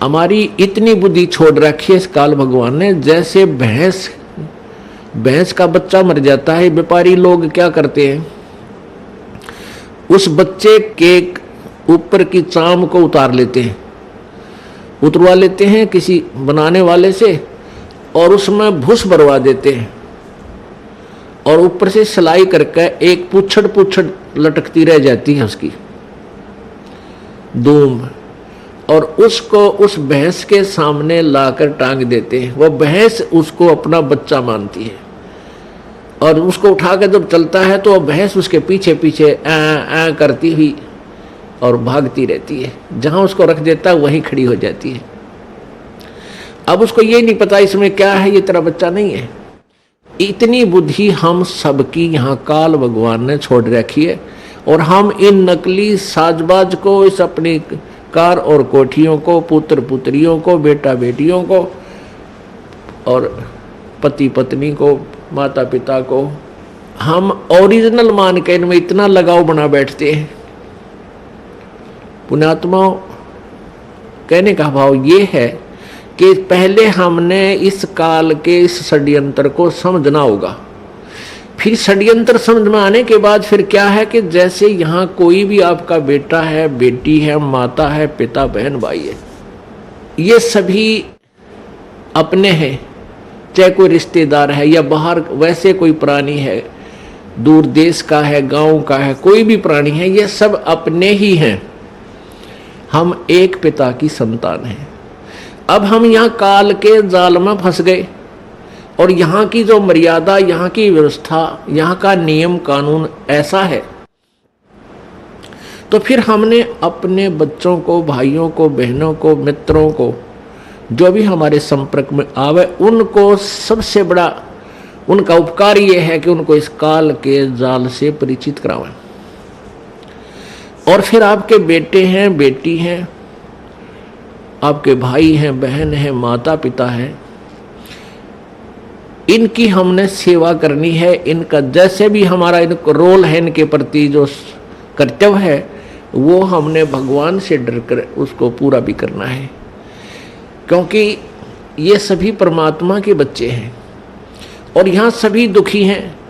हमारी इतनी बुद्धि छोड़ रखी है इस काल भगवान ने, जैसे भैंस का बच्चा मर जाता है, व्यापारी लोग क्या करते हैं, उस बच्चे के ऊपर की चाम को उतार लेते हैं, उतरवा लेते हैं किसी बनाने वाले से, और उसमें भूस भरवा देते हैं, और ऊपर से सिलाई करके एक पुछड़ लटकती रह जाती है उसकी दूम, और उसको उस भैंस के सामने लाकर टांग देते हैं। वह भैंस उसको अपना बच्चा मानती है, और उसको उठाकर जब चलता है तो वह भैंस उसके पीछे पीछे आ करती हुई और भागती रहती है। जहां उसको रख देता है वहीं खड़ी हो जाती है। अब उसको ये नहीं पता इसमें क्या है, ये तेरा बच्चा नहीं है। इतनी बुद्धि हम सबकी यहाँ काल भगवान ने छोड़ रखी है, और हम इन नकली साजबाज को, इस अपनी कार और कोठियों को, पुत्र पुत्रियों को, बेटा बेटियों को, और पति पत्नी को, माता पिता को, हम ओरिजिनल मान के इनमें इतना लगाव बना बैठते हैं। पुण्यात्माओं, कहने का भाव ये है कि पहले हमने इस काल के इस षड्यंत्र को समझना होगा। फिर षड्यंत्र समझ में आने के बाद फिर क्या है कि जैसे यहाँ कोई भी आपका बेटा है, बेटी है, माता है, पिता, बहन, भाई है, ये सभी अपने हैं, चाहे कोई रिश्तेदार है या बाहर वैसे कोई प्राणी है, दूर देश का है, गांव का है, कोई भी प्राणी है, ये सब अपने ही हैं। हम एक पिता की संतान हैं। अब हम यहाँ काल के जाल में फंस गए, और यहाँ की जो मर्यादा, यहाँ की व्यवस्था, यहाँ का नियम कानून ऐसा है, तो फिर हमने अपने बच्चों को, भाइयों को, बहनों को, मित्रों को, जो भी हमारे संपर्क में आवे, उनको सबसे बड़ा उनका उपकार ये है कि उनको इस काल के जाल से परिचित करावें। और फिर आपके बेटे हैं, बेटी हैं, आपके भाई हैं, बहन हैं, माता पिता हैं, इनकी हमने सेवा करनी है। इनका जैसे भी हमारा इनको रोल है, इनके प्रति जो कर्तव्य है, वो हमने भगवान से डर कर उसको पूरा भी करना है, क्योंकि ये सभी परमात्मा के बच्चे हैं, और यहाँ सभी दुखी हैं।